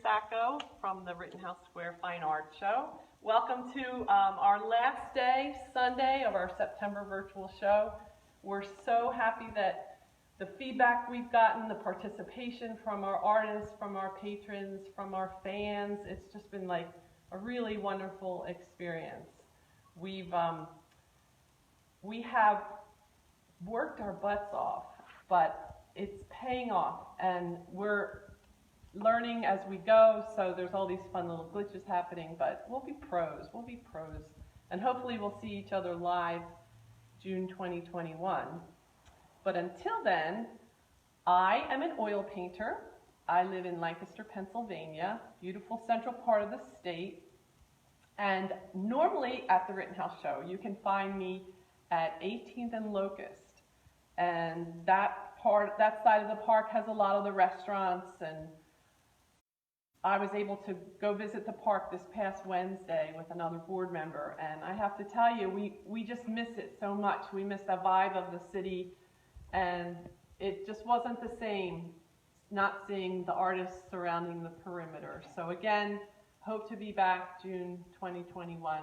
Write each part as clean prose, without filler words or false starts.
Sacco from the Rittenhouse Square Fine Art Show. Welcome to our last day, Sunday, of our September virtual show. We're so happy that the feedback we've gotten, the participation from our artists, from our patrons, from our fans, it's just been like a really wonderful experience. We have worked our butts off, but it's paying off, and we're learning as we go, so there's all these fun little glitches happening, but we'll be pros, and hopefully we'll see each other live June 2021. But until then, I am an oil painter. I live in Lancaster, Pennsylvania, beautiful central part of the state, and normally at the Rittenhouse Show, you can find me at 18th and Locust, and that side of the park has a lot of the restaurants, and I was able to go visit the park this past Wednesday with another board member, and I have to tell you, we just miss it so much. We miss the vibe of the city, and it just wasn't the same not seeing the artists surrounding the perimeter. So again, hope to be back June 2021.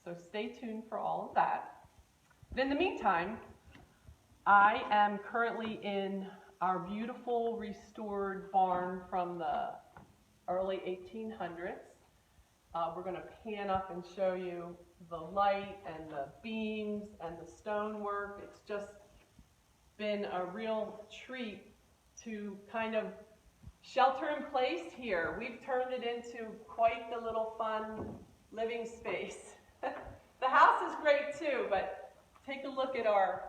So stay tuned for all of that. But in the meantime, I am currently in our beautiful restored barn from the early 1800s. We're going to pan up and show you the light and the beams and the stonework. It's just been a real treat to kind of shelter in place here. We've turned it into quite the little fun living space. The house is great too, but take a look at our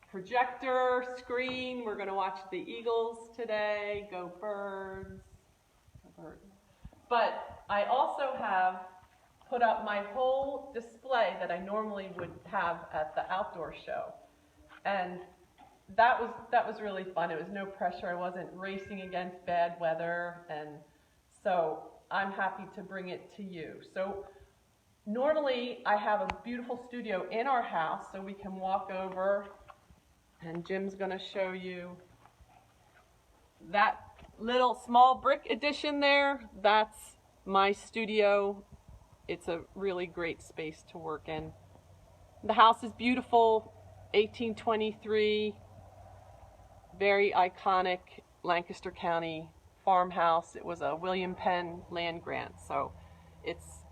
projector screen. We're going to watch the Eagles today. Go Birds. But I also have put up my whole display that I normally would have at the outdoor show, and that was really fun. It was no pressure. I wasn't racing against bad weather, and so I'm happy to bring it to you. So normally I have a beautiful studio in our house, so we can walk over, and Jim's going to show you that little small brick addition there. That's my studio. It's a really great space to work in. The house is beautiful, 1823, very iconic Lancaster County farmhouse. It was a William Penn land grant, so it's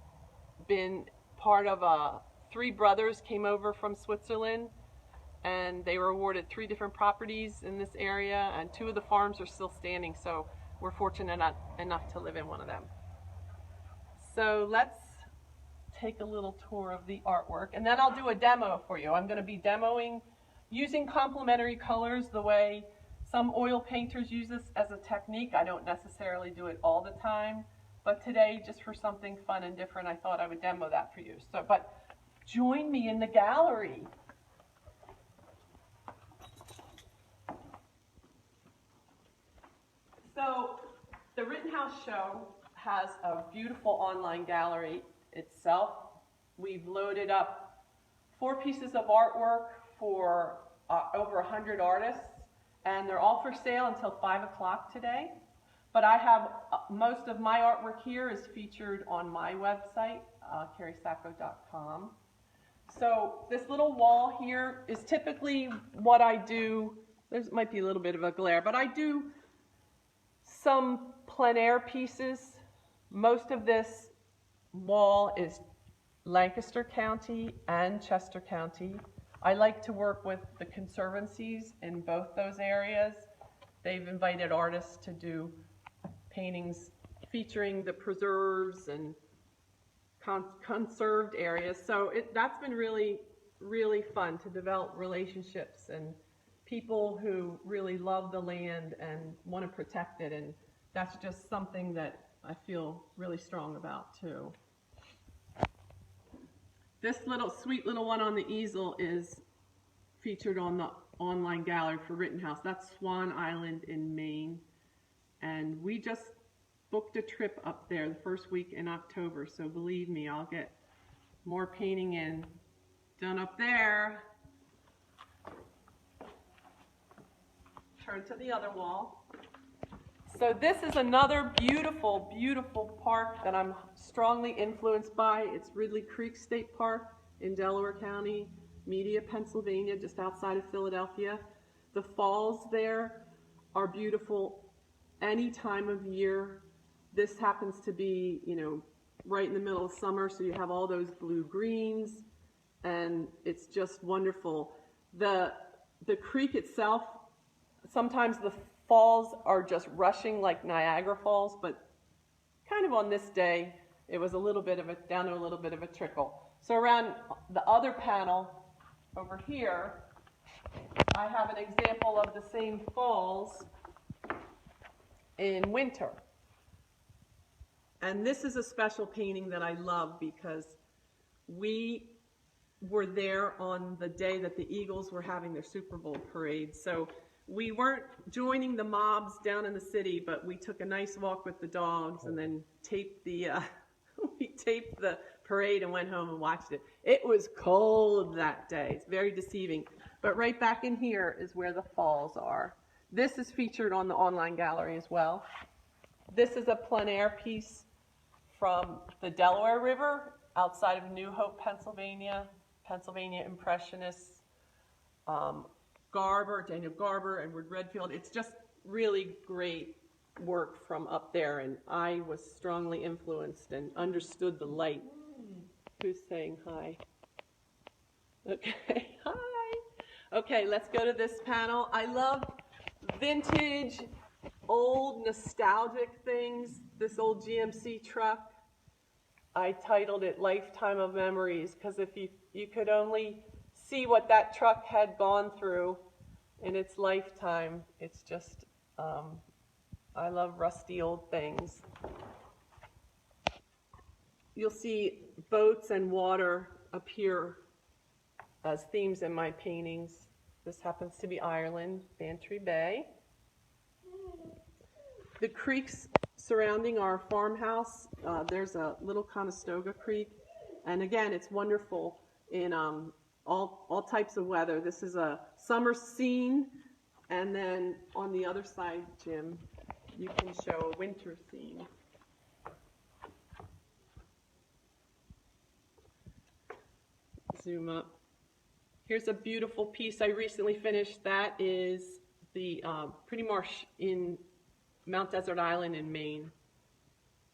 been part of three brothers came over from Switzerland, and they were awarded 3 different properties in this area, and 2 of the farms are still standing, so we're fortunate enough to live in one of them. So let's take a little tour of the artwork, and then I'll do a demo for you. I'm going to be demoing using complementary colors the way some oil painters use this as a technique. I don't necessarily do it all the time, but today, just for something fun and different, I thought I would demo that for you. So, but join me in the gallery. So the Rittenhouse Show has a beautiful online gallery itself. We've loaded up 4 pieces of artwork for over 100 artists, and they're all for sale until 5 o'clock today. But I have most of my artwork here is featured on my website, kerrysacco.com. So this little wall here is typically what I do. There might be a little bit of a glare, but I do some plein air pieces. Most of this wall is Lancaster County and Chester County. I like to work with the conservancies in both those areas. They've invited artists to do paintings featuring the preserves and conserved areas. So that's been really, really fun to develop relationships and people who really love the land and want to protect it, and that's just something that I feel really strong about too. This little sweet little one on the easel is featured on the online gallery for Rittenhouse. That's Swan Island in Maine, and we just booked a trip up there the first week in October, so believe me, I'll get more painting done up there. Turn to the other wall. So this is another beautiful, beautiful park that I'm strongly influenced by. It's Ridley Creek State Park in Delaware County, Media, Pennsylvania, just outside of Philadelphia. The falls there are beautiful any time of year. This happens to be, right in the middle of summer, so you have all those blue greens, and it's just wonderful. The creek itself, sometimes the falls are just rushing like Niagara Falls, but kind of on this day, it was down to a little bit of a trickle. So around the other panel over here, I have an example of the same falls in winter. And this is a special painting that I love because we were there on the day that the Eagles were having their Super Bowl parade. So we weren't joining the mobs down in the city, but we took a nice walk with the dogs and then taped we taped the parade and went home and watched it. It was cold that day. It's very deceiving. But right back in here is where the falls are. This is featured on the online gallery as well. This is a plein air piece from the Delaware River outside of New Hope, Pennsylvania. Pennsylvania Impressionists, Daniel Garber, Edward Redfield. It's just really great work from up there, and I was strongly influenced and understood the light. Who's saying hi? Okay, hi. Okay, let's go to this panel. I love vintage, old, nostalgic things. This old GMC truck, I titled it Lifetime of Memories, because if you could only see what that truck had gone through in its lifetime, it's just, I love rusty old things. You'll see boats and water appear as themes in my paintings. This happens to be Ireland, Bantry Bay. The creeks surrounding our farmhouse, there's a little Conestoga Creek, and again, it's wonderful in all types of weather. This is a summer scene, and then on the other side, Jim, you can show a winter scene. Zoom up. Here's a beautiful piece I recently finished. That is the Pretty Marsh in Mount Desert Island in Maine.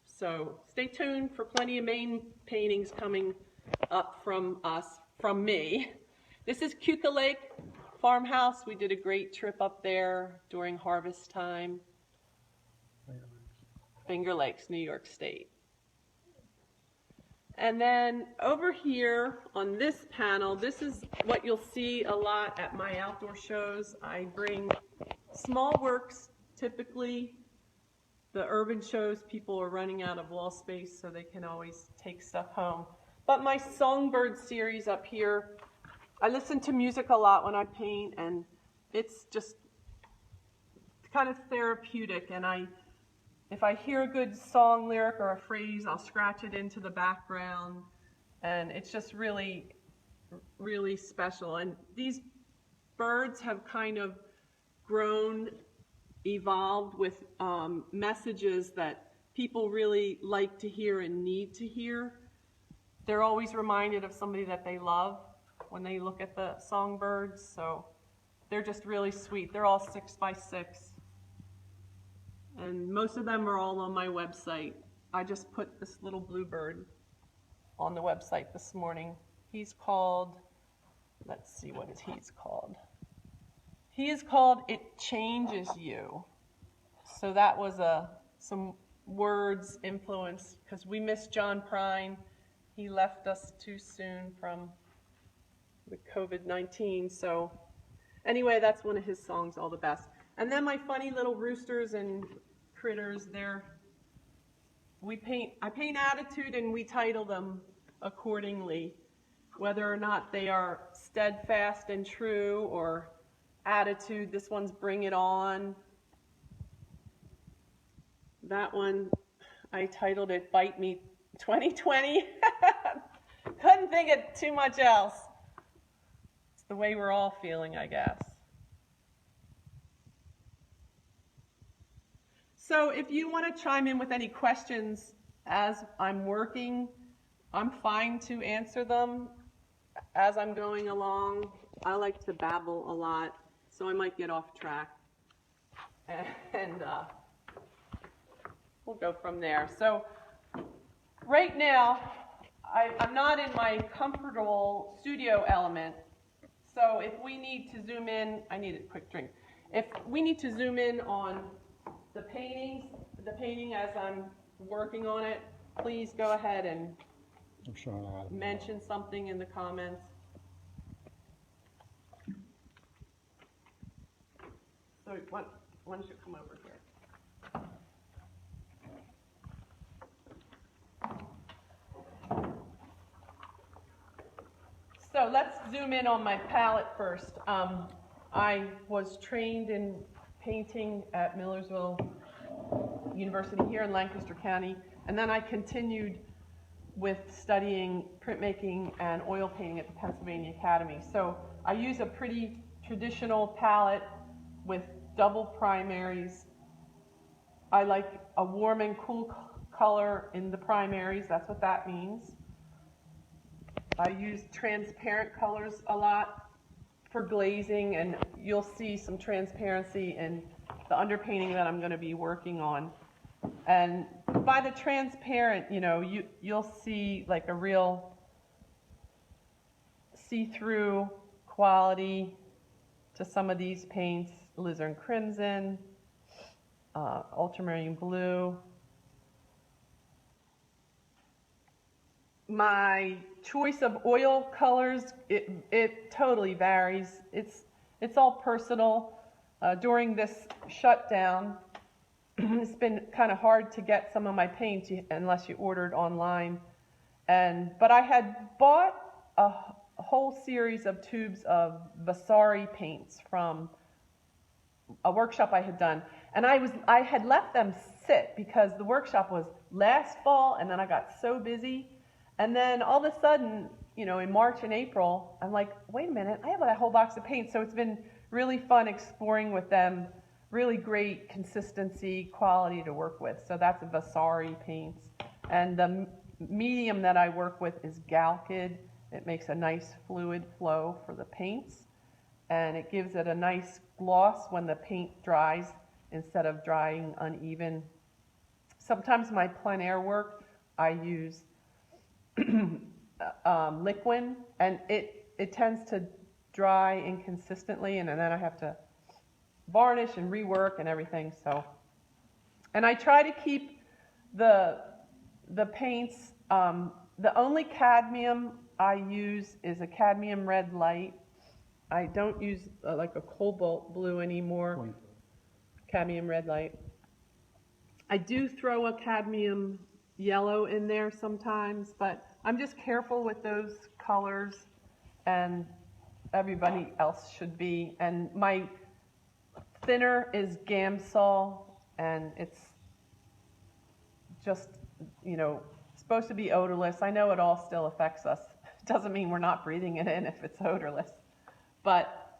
So stay tuned for plenty of Maine paintings coming up from me. This is Cuca Lake Farmhouse. We did a great trip up there during harvest time. Finger Lakes, New York State. And then over here on this panel, this is what you'll see a lot at my outdoor shows. I bring small works. Typically, the urban shows, people are running out of wall space, so they can always take stuff home. But my Songbird series up here, I listen to music a lot when I paint, and it's just kind of therapeutic. And if I hear a good song lyric or a phrase, I'll scratch it into the background, and it's just really, really special. And these birds have kind of grown, evolved with messages that people really like to hear and need to hear. They're always reminded of somebody that they love when they look at the songbirds, so they're just really sweet. They're all 6x6. And most of them are all on my website. I just put this little bluebird on the website this morning. He's called, let's see what he's called. He is called It Changes You. So that was some words influenced, because we miss John Prine. He left us too soon from the COVID-19. So anyway, that's one of his songs, All the Best. And then my funny little roosters and critters there. I paint attitude, and we title them accordingly, whether or not they are steadfast and true or attitude. This one's Bring It On. That one, I titled it Bite Me 2020. Couldn't think of too much else. It's the way we're all feeling, I guess. So if you want to chime in with any questions as I'm working, I'm fine to answer them as I'm going along. I like to babble a lot, so I might get off track. And we'll go from there. So right now, I'm not in my comfortable studio element. So if we need to zoom in, I need a quick drink. If we need to zoom in on the painting as I'm working on it, please go ahead and mention something in the comments. So why don't you come over here? So let's zoom in on my palette first. I was trained in painting at Millersville University here in Lancaster County, and then I continued with studying printmaking and oil painting at the Pennsylvania Academy. So I use a pretty traditional palette with double primaries. I like a warm and cool color in the primaries, that's what that means. I use transparent colors a lot for glazing, and you'll see some transparency in the underpainting that I'm going to be working on. And by the transparent, you'll see like a real see-through quality to some of these paints: alizarin crimson, ultramarine blue. My choice of oil colors, it totally varies. It's all personal. During this shutdown, it's been kind of hard to get some of my paints unless you ordered online. But I had bought a whole series of tubes of Vasari paints from a workshop I had done, and I had left them sit because the workshop was last fall, and then I got so busy. And then all of a sudden, in March and April, I'm like, wait a minute, I have a whole box of paint. So it's been really fun exploring with them. Really great consistency, quality to work with. So that's a Vasari paints. And the medium that I work with is Galkid. It makes a nice fluid flow for the paints. And it gives it a nice gloss when the paint dries instead of drying uneven. Sometimes my plein air work, I use liquid, and it tends to dry inconsistently, and then I have to varnish and rework and everything. So, and I try to keep the paints. The only cadmium I use is a cadmium red light. I don't use like a cobalt blue anymore. Cadmium red light. I do throw a cadmium yellow in there sometimes, but I'm just careful with those colors, and everybody else should be. And my thinner is Gamsol, and it's just, supposed to be odorless. I know it all still affects us. It doesn't mean we're not breathing it in if it's odorless. But,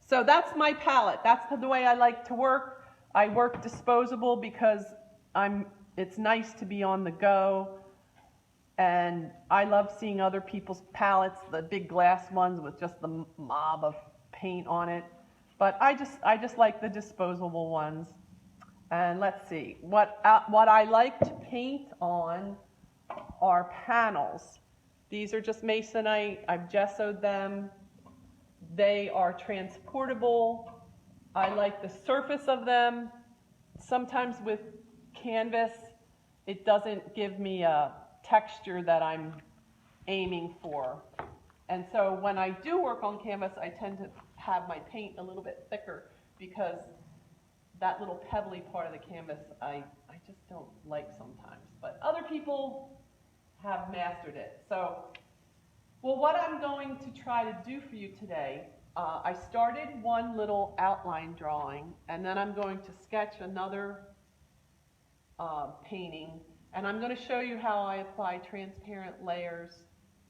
so that's my palette. That's the way I like to work. I work disposable because it's nice to be on the go, and I love seeing other people's palettes, the big glass ones with just the mob of paint on it. But I just like the disposable ones. And let's see, what I like to paint on are panels. These are just masonite. I've gessoed them. They are transportable. I like the surface of them. Sometimes with canvas, it doesn't give me a texture that I'm aiming for. And so when I do work on canvas, I tend to have my paint a little bit thicker because that little pebbly part of the canvas I just don't like sometimes. But other people have mastered it. So, well, what I'm going to try to do for you today, I started one little outline drawing, and then I'm going to sketch another painting, and I'm going to show you how I apply transparent layers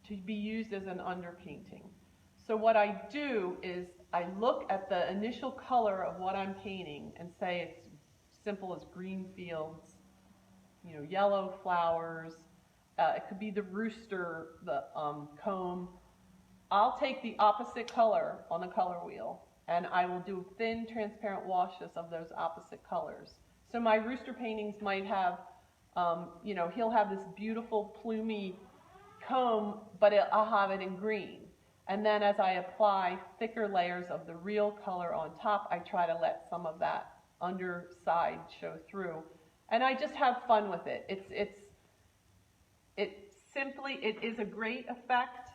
to be used as an underpainting. So what I do is I look at the initial color of what I'm painting and say it's simple as green fields, you know, yellow flowers. It could be the rooster, the comb. I'll take the opposite color on the color wheel, and I will do thin, transparent washes of those opposite colors. So my rooster paintings might have, you know, he'll have this beautiful plumy comb, but I'll have it in green. And then as I apply thicker layers of the real color on top, I try to let some of that underside show through. And I just have fun with it. It is a great effect,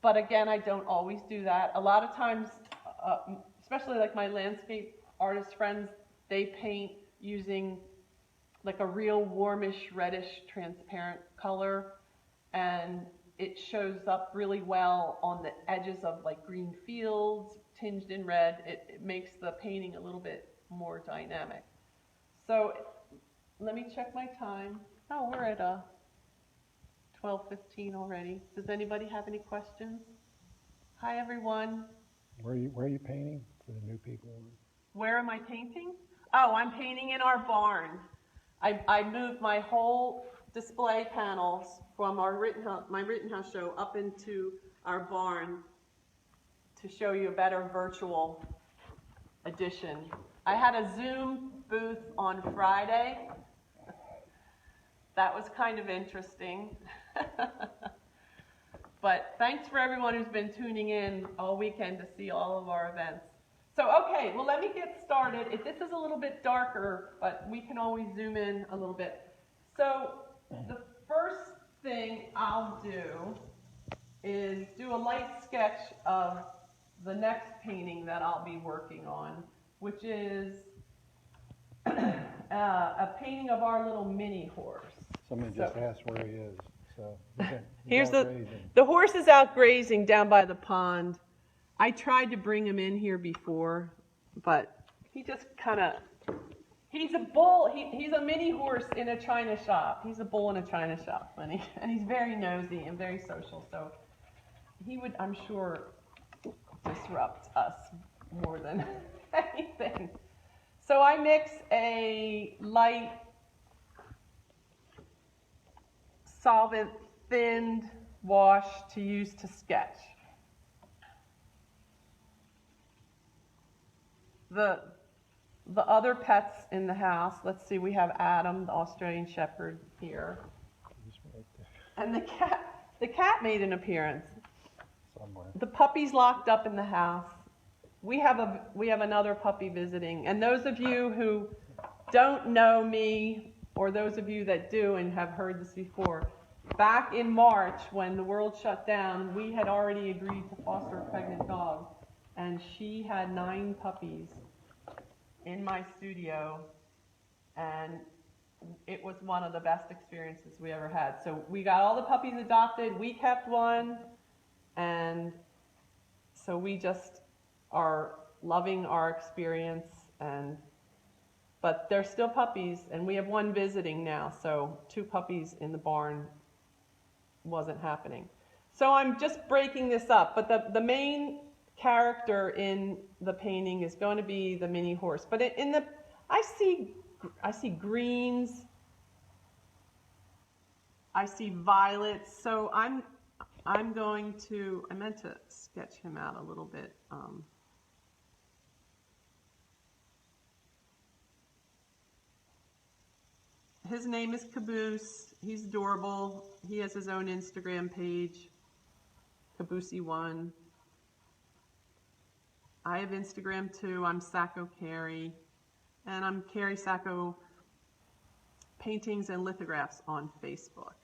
but again, I don't always do that. A lot of times, especially like my landscape artist friends, they paint using like a real warmish, reddish, transparent color, and it shows up really well on the edges of like green fields, tinged in red. It makes the painting a little bit more dynamic. So let me check my time. Oh, we're at 12:15 already. Does anybody have any questions? Hi, everyone. Where are you painting for the new people? Where am I painting? Oh, I'm painting in our barn. I moved my whole display panels from my Rittenhouse show up into our barn to show you a better virtual edition. I had a Zoom booth on Friday. That was kind of interesting. But thanks for everyone who's been tuning in all weekend to see all of our events. So, okay, well, let me get started. This is a little bit darker, but we can always zoom in a little bit. So the first thing I'll do is do a light sketch of the next painting that I'll be working on, which is a painting of our little mini horse. Somebody just asked where he is. So here's the horse is out grazing down by the pond. I tried to bring him in here before, but he just kind of, he's a bull, he's a mini horse in a china shop. He's a bull in a china shop, and he's very nosy and very social, so he would, I'm sure, disrupt us more than anything. So I mix a light solvent thinned wash to use to sketch. The other pets in the house, let's see, we have Adam, the Australian Shepherd here. And the cat made an appearance. Somewhere. The puppy's locked up in the house. We have another puppy visiting. And those of you who don't know me, or those of you that do and have heard this before, back in March when the world shut down, we had already agreed to foster a pregnant dog. And she had 9 puppies in my studio, and it was one of the best experiences we ever had. So we got all the puppies adopted, we kept one, and so we just are loving our experience, but they're still puppies, and we have 1 visiting now, so 2 puppies in the barn wasn't happening. So I'm just breaking this up, but the main character in the painting is going to be the mini horse. But I see greens, I see violets. So I meant to sketch him out a little bit. His name is Caboose. He's adorable. He has his own Instagram page, Caboosey1. I have Instagram too. I'm Sacco Kerry, and I'm Kerry Sacco Paintings and Lithographs on Facebook.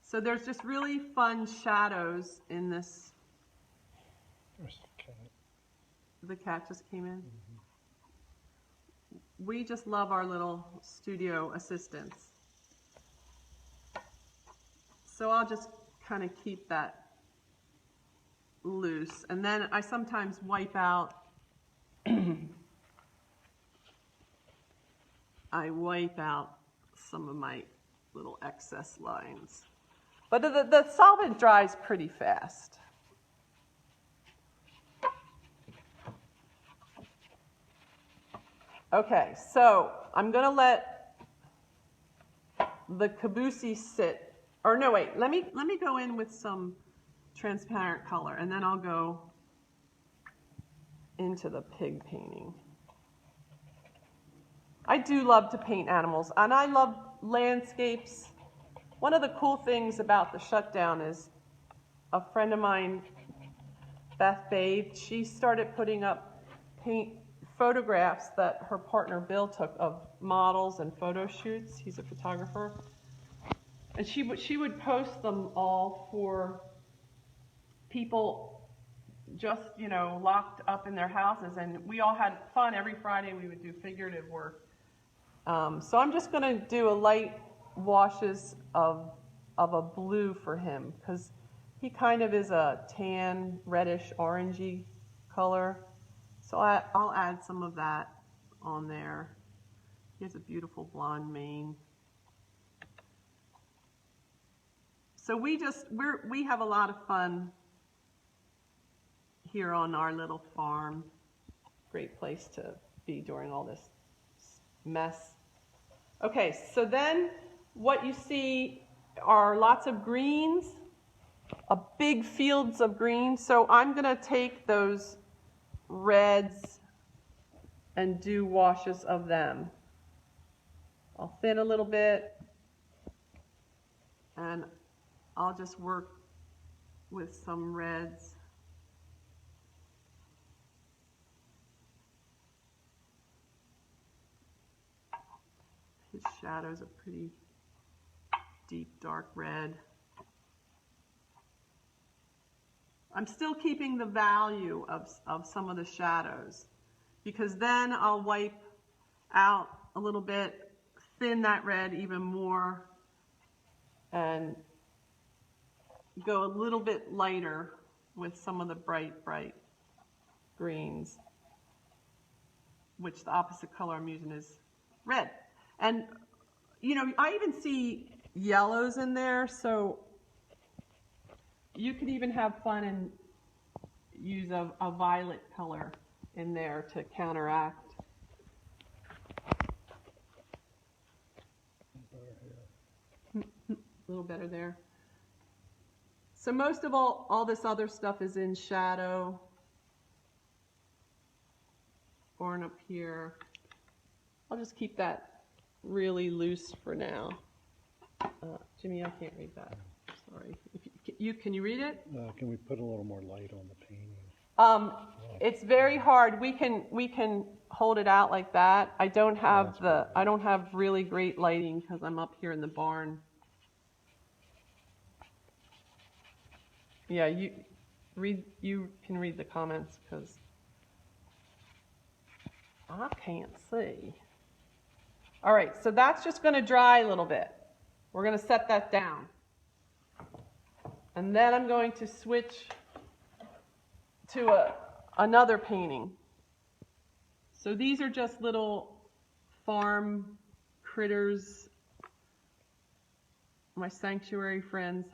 So there's just really fun shadows in this. There's the cat. The cat just came in. Mm-hmm. We just love our little studio assistants. So I'll just kind of keep that loose. And then I sometimes wipe out, some of my little excess lines. But the solvent dries pretty fast. Okay, so I'm going to let the caboose sit. Or no, wait, let me go in with some transparent color, and then I'll go into the pig painting. I do love to paint animals, and I love landscapes. One of the cool things about the shutdown is a friend of mine, Beth Bathe, she started putting up paint photographs that her partner Bill took of models and photo shoots. He's a photographer. And she would post them all for people just, locked up in their houses. And we all had fun. Every Friday we would do figurative work. So I'm just going to do a light washes of a blue for him, because he kind of is a tan, reddish, orangey color. So I'll add some of that on there. He has a beautiful blonde mane. So we have a lot of fun here on our little farm. Great place to be during all this mess. Okay, so then what you see are lots of greens, big fields of green. So I'm going to take those reds and do washes of them. I'll thin a little bit, and I'll just work with some reds. His shadow's a pretty deep, dark red. I'm still keeping the value of some of the shadows, because then I'll wipe out a little bit, thin that red even more, and go a little bit lighter with some of the bright greens, which the opposite color I'm using is red. And, I even see yellows in there, so you could even have fun and use a violet color in there to counteract. A little better there. So most of all this other stuff is in shadow. Born up here. I'll just keep that really loose for now. Jimmy, I can't read that. Sorry. Can you read it? Can we put a little more light on the painting? It's very hard. We can hold it out like that. I don't have really great lighting because I'm up here in the barn. Yeah, you can read the comments because I can't see. All right, so that's just going to dry a little bit. We're going to set that down. And then I'm going to switch to another painting. So these are just little farm critters. My sanctuary friends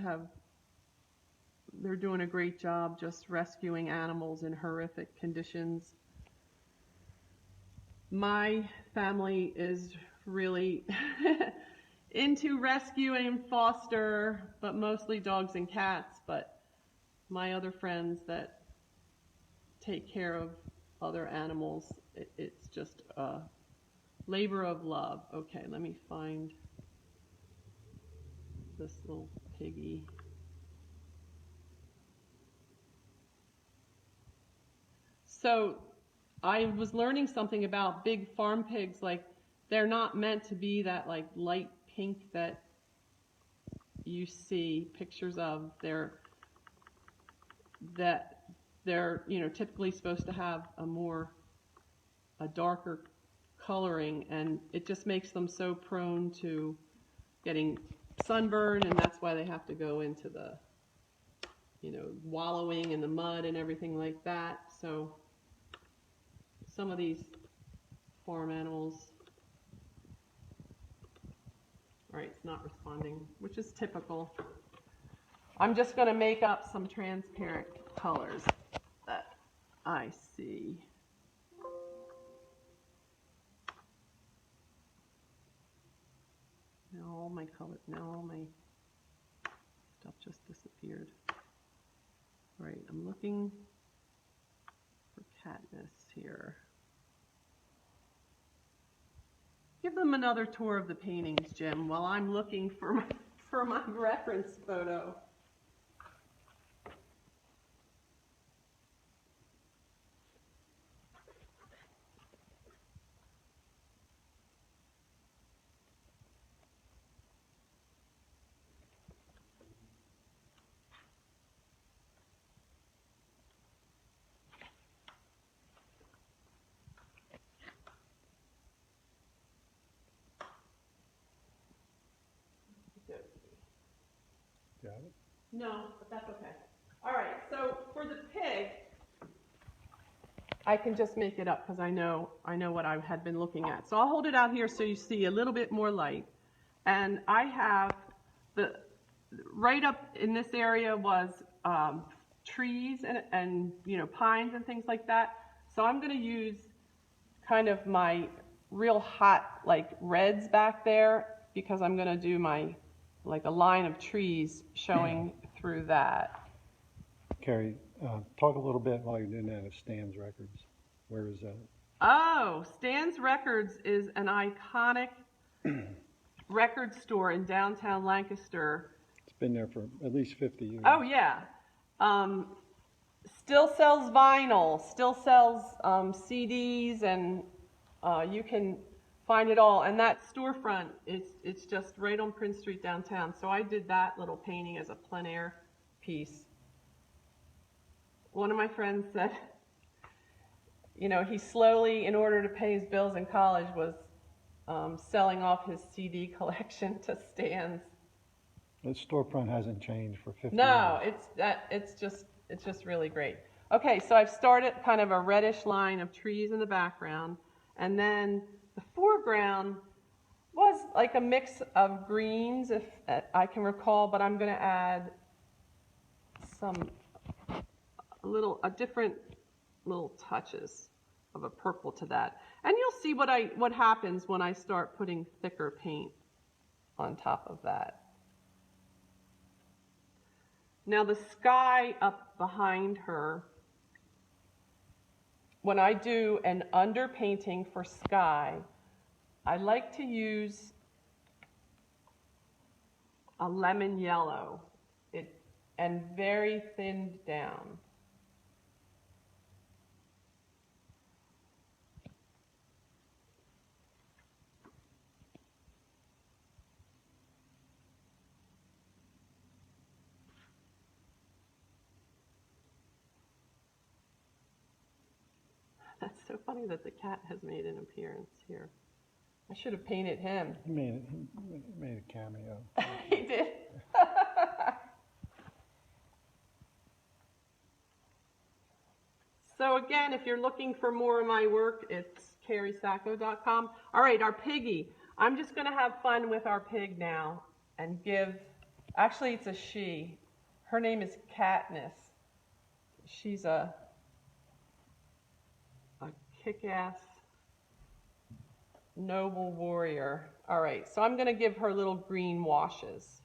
they're doing a great job just rescuing animals in horrific conditions. My family is really into rescue and foster, but mostly dogs and cats. But my other friends that take care of other animals, it's just a labor of love. Okay, let me find this little piggy. So I was learning something about big farm pigs. Like, they're not meant to be that like light pink that you see pictures of. They're typically supposed to have a darker coloring, and it just makes them so prone to getting sunburn, and that's why they have to go into the wallowing in the mud and everything like that. So some of these farm animals, all right, it's not responding, which is typical. I'm just going to make up some transparent colors that I see. color. Now all my stuff just disappeared. All right, I'm looking for Katniss here. Give them another tour of the paintings, Jim, while I'm looking for my reference photo. Got it? No, but that's okay. All right, so for the pig, I can just make it up because I know what I had been looking at. So I'll hold it out here so you see a little bit more light. And I have right up in this area was trees and you know, pines and things like that. So I'm going to use kind of my real hot like reds back there because I'm going to do my like a line of trees showing through that. Kerry, talk a little bit while you're doing that of Stan's Records. Where is that? Oh, Stan's Records is an iconic record store in downtown Lancaster. It's been there for at least 50 years. Oh, yeah. Still sells vinyl, still sells CDs, and you can find it all. And that storefront, it's just right on Prince Street downtown. So I did that little painting as a plein air piece. One of my friends said, you know, he slowly, in order to pay his bills in college, was selling off his CD collection to Stan's. That storefront hasn't changed for 50 years. No, it's just really great. Okay, so I've started kind of a reddish line of trees in the background, and then the foreground was like a mix of greens, if I can recall, but I'm going to add different little touches of a purple to that. And you'll see what happens when I start putting thicker paint on top of that. Now the sky up behind her, when I do an underpainting for sky, I like to use a lemon yellow and very thinned down. That's so funny that the cat has made an appearance here. I should have painted him. He made a cameo. He did. So again, if you're looking for more of my work, it's kerrysacco.com. All right, our piggy. I'm just going to have fun with our pig now and actually it's a she. Her name is Katniss. She's a kick-ass noble warrior. All right, so I'm going to give her little green washes.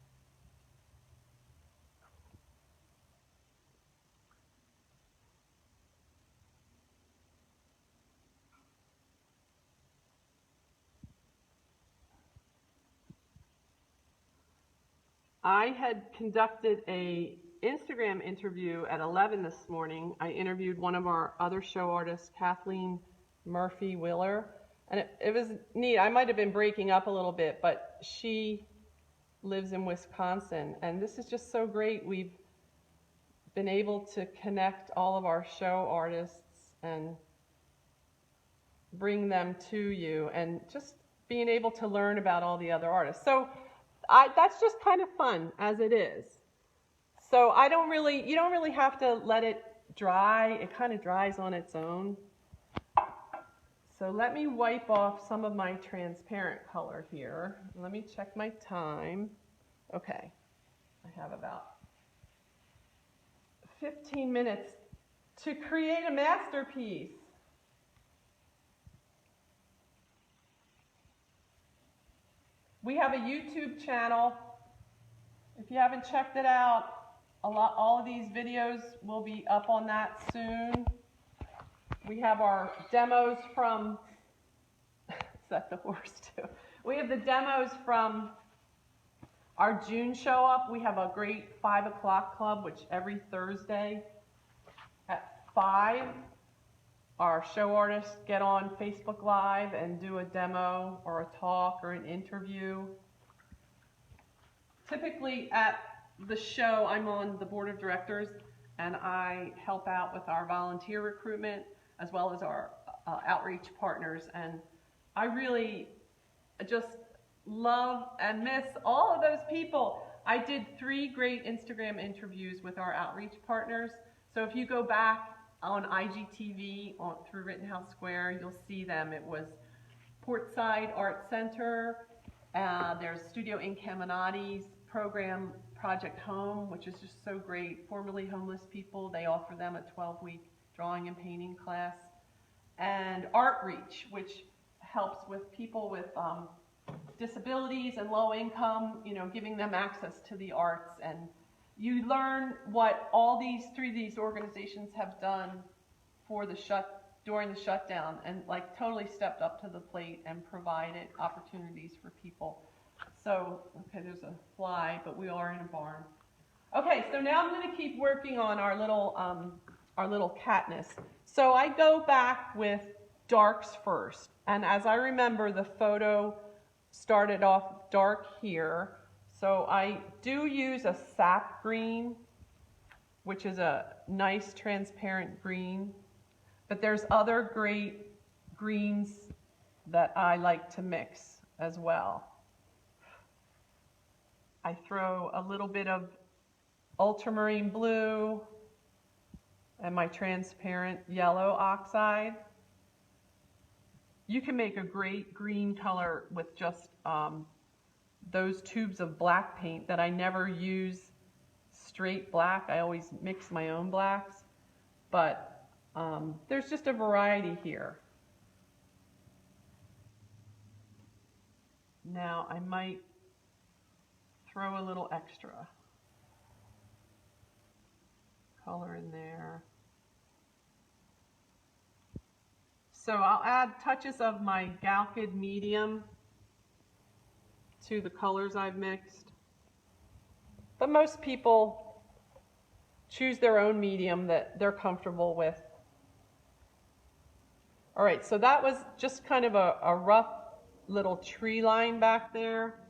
I had conducted a Instagram interview at 11 this morning. I interviewed one of our other show artists, Kathleen Murphy-Willer, and it was neat. I might have been breaking up a little bit, but she lives in Wisconsin, and this is just so great. We've been able to connect all of our show artists and bring them to you, and just being able to learn about all the other artists. So that's just kind of fun as it is. So you don't really have to let it dry. It kind of dries on its own. So let me wipe off some of my transparent color here. Let me check my time. Okay, I have about 15 minutes to create a masterpiece. We have a YouTube channel. If you haven't checked it out, all of these videos will be up on that soon. We have our demos from, is that the horse too? We have the demos from our June show up. We have a great 5 o'clock club, which every Thursday at 5, our show artists get on Facebook Live and do a demo or a talk or an interview. Typically at the show, I'm on the board of directors and I help out with our volunteer recruitment as well as our outreach partners. And I really just love and miss all of those people. I did 3 great Instagram interviews with our outreach partners. So if you go back on IGTV through Rittenhouse Square, you'll see them. It was Portside Art Center. There's Studio Incaminati's program, Project Home, which is just so great. Formerly homeless people, they offer them a 12-week drawing and painting class. And Art Reach, which helps with people with disabilities and low income, giving them access to the arts. And you learn what all these 3 of these organizations have done for during the shutdown, and like totally stepped up to the plate and provided opportunities for people. So, okay, there's a fly, but we are in a barn. Okay, so now I'm going to keep working on our little Katniss. So I go back with darks first, and as I remember, the photo started off dark here. So I do use a sap green, which is a nice transparent green, but there's other great greens that I like to mix as well. I throw a little bit of ultramarine blue and my transparent yellow oxide. You can make a great green color with just those tubes of black paint that I never use straight black. I always mix my own blacks, but there's just a variety here. Now I might throw a little extra color in there. So I'll add touches of my Galkid medium to the colors I've mixed. But most people choose their own medium that they're comfortable with. All right, so that was just kind of a rough little tree line back there.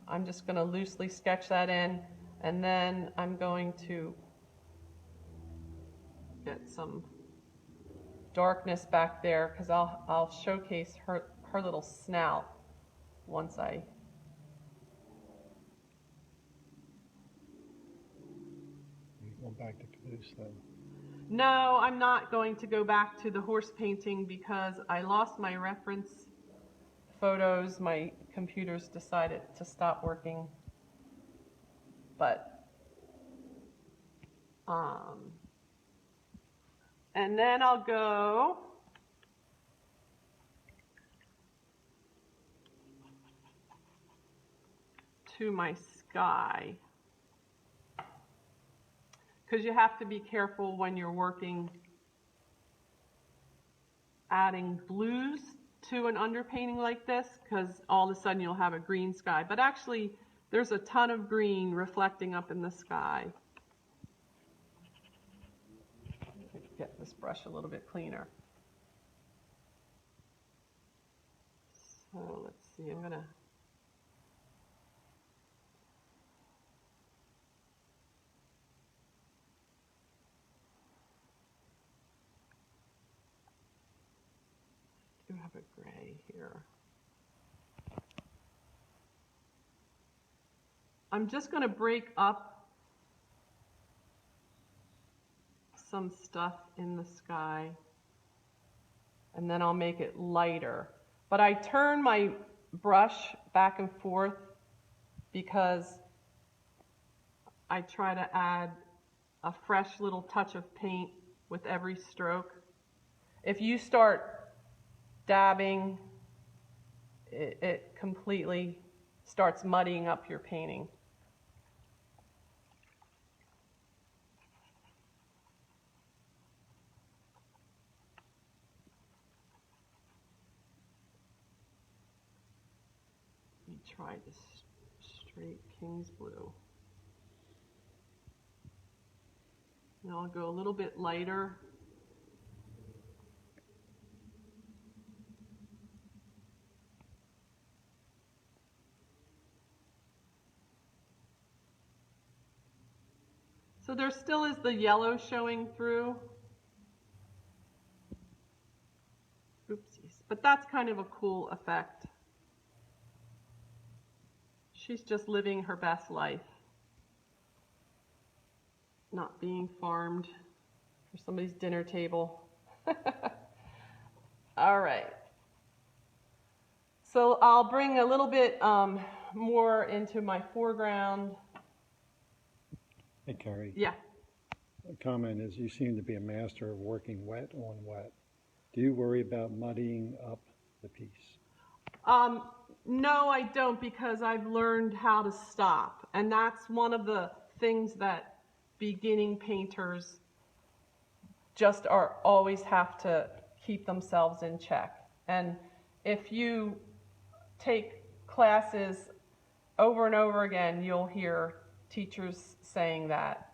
I'm just going to loosely sketch that in, and then I'm going to get some darkness back there because I'll showcase her little snout once I going back to Caboose then? No, I'm not going to go back to the horse painting because I lost my reference photos. My computers decided to stop working. But and then I'll go to my sky, because you have to be careful when you're working adding blues to an underpainting like this, because all of a sudden you'll have a green sky. But actually, there's a ton of green reflecting up in the sky. Get this brush a little bit cleaner. So let's see, I'm gonna have a gray here. I'm just going to break up some stuff in the sky, and then I'll make it lighter. But I turn my brush back and forth because I try to add a fresh little touch of paint with every stroke. If you start dabbing, it completely starts muddying up your painting. Let me try this straight King's Blue. Now I'll go a little bit lighter. So there still is the yellow showing through. Oopsies. But that's kind of a cool effect. She's just living her best life. Not being farmed for somebody's dinner table. All right. So I'll bring a little bit more into my foreground. Hey, Kerry. Yeah. The comment is you seem to be a master of working wet on wet. Do you worry about muddying up the piece? No, I don't, because I've learned how to stop. And that's one of the things that beginning painters just always have to keep themselves in check. And if you take classes over and over again, you'll hear teachers saying that.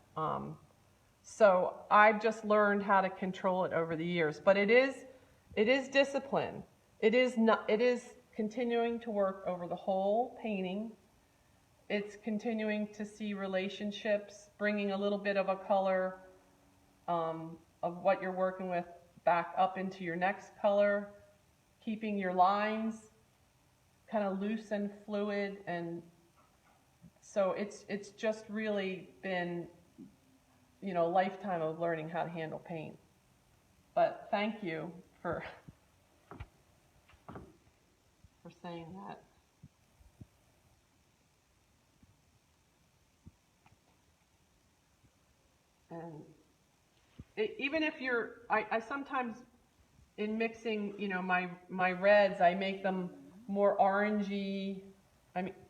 So I've just learned how to control it over the years. But it is discipline. It is continuing to work over the whole painting. It's continuing to see relationships, bringing a little bit of a color of what you're working with back up into your next color, keeping your lines kind of loose and fluid. And so it's just really been, a lifetime of learning how to handle paint. But thank you for saying that. And even if I sometimes in mixing, my reds, I make them more orangey,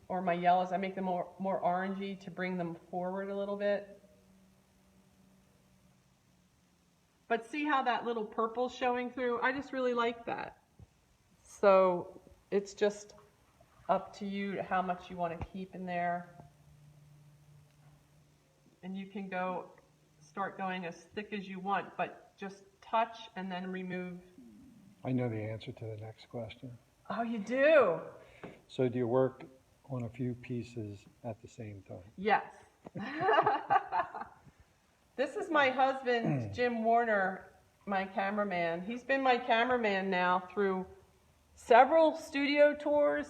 or my yellows, I make them more orangey to bring them forward a little bit. But see how that little purple's showing through? I just really like that. So it's just up to you how much you want to keep in there. And you can start going as thick as you want, but just touch and then remove. I know the answer to the next question. Oh, you do? So do you work on a few pieces at the same time? Yes. This is my husband, Jim Warner, my cameraman. He's been my cameraman now through several studio tours,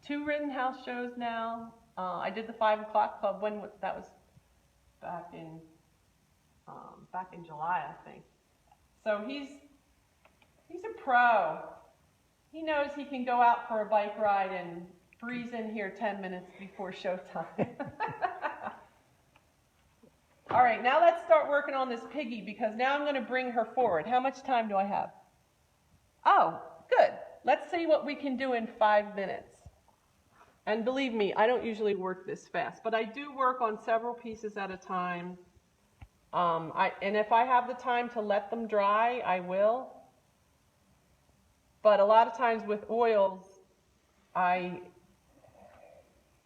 2 Rittenhouse shows now. I did the 5 o'clock club that was back in July, I think. So he's a pro. He knows he can go out for a bike ride and breeze in here 10 minutes before showtime. All right, now let's start working on this piggy, because now I'm going to bring her forward. How much time do I have? Oh, good. Let's see what we can do in 5 minutes. And believe me, I don't usually work this fast, but I do work on several pieces at a time. And if I have the time to let them dry, I will. But a lot of times with oils, I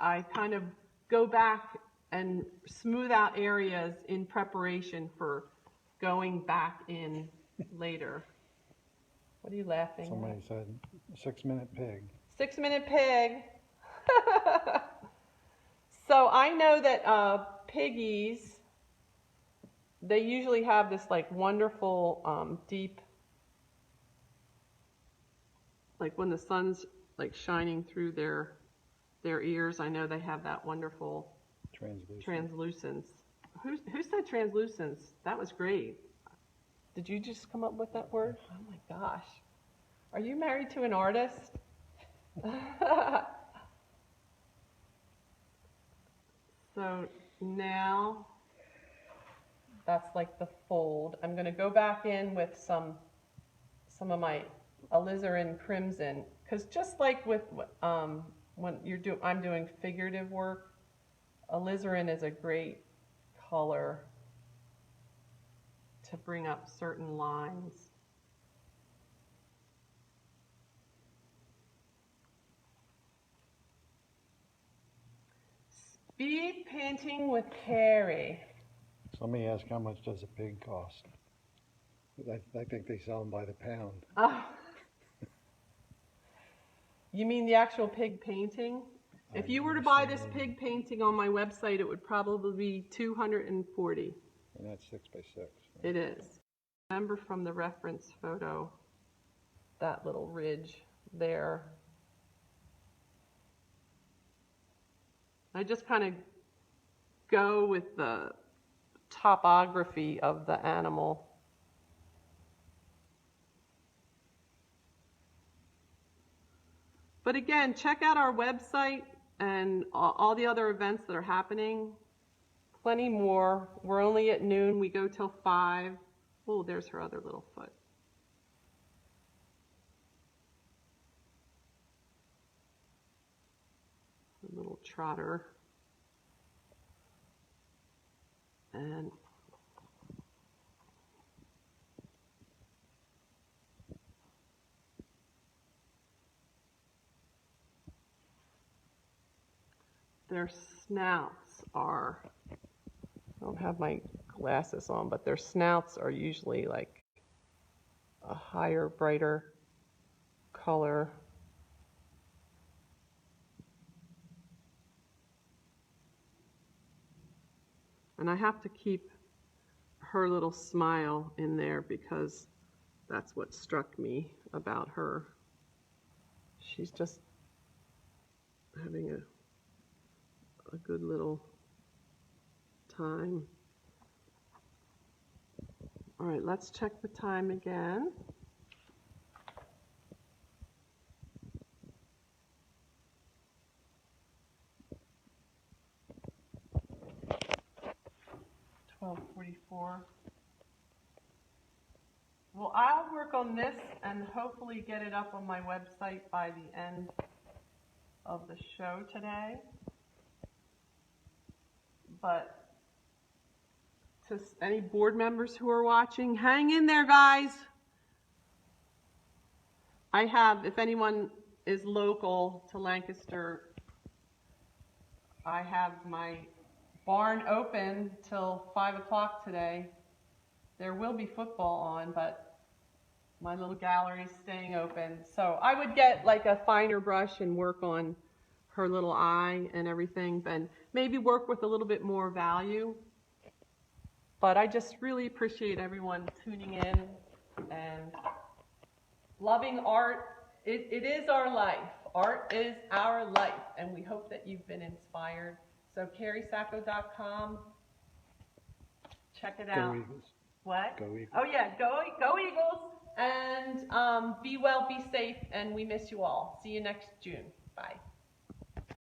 kind of go back and smooth out areas in preparation for going back in later. What are you laughing at? Somebody said 6-minute pig. 6-minute pig. So I know that piggies, they usually have this like wonderful deep, like when the sun's like shining through their ears, I know they have that wonderful translucence. Who said translucence? That was great. Did you just come up with that word? Oh my gosh. Are you married to an artist? So now that's like the fold. I'm going to go back in with some of my alizarin crimson, because just like with when I'm doing figurative work, alizarin is a great color to bring up certain lines. Speed painting with Kerry. So let me ask, how much does a pig cost? I think they sell them by the pound. Oh. You mean the actual pig painting? If you were to buy this pig painting on my website, it would probably be $240. And that's 6 by 6. Right? It is. Remember from the reference photo, that little ridge there. I just kind of go with the topography of the animal. But again, check out our website and all the other events that are happening. Plenty more. We're only at noon. We go till 5. Oh, there's her other little foot. A little trotter. And their snouts are, I don't have my glasses on, but their snouts are usually like a higher, brighter color. And I have to keep her little smile in there because that's what struck me about her. She's just having a good little time. All right, let's check the time again. $12:44. Well, I'll work on this and hopefully get it up on my website by the end of the show today. But to any board members who are watching, hang in there, guys. I have, if anyone is local to Lancaster, I have my barn open till 5 o'clock today. There will be football on, but my little gallery is staying open. So I would get like a finer brush and work on her little eye and everything, and maybe work with a little bit more value. But I just really appreciate everyone tuning in and loving art. It is our life. Art is our life, and we hope that you've been inspired. So kerrysacco.com, check it out. Go Eagles. What? Go Eagles. Oh yeah, go Eagles, and be well, be safe, and we miss you all. See you next June. Bye.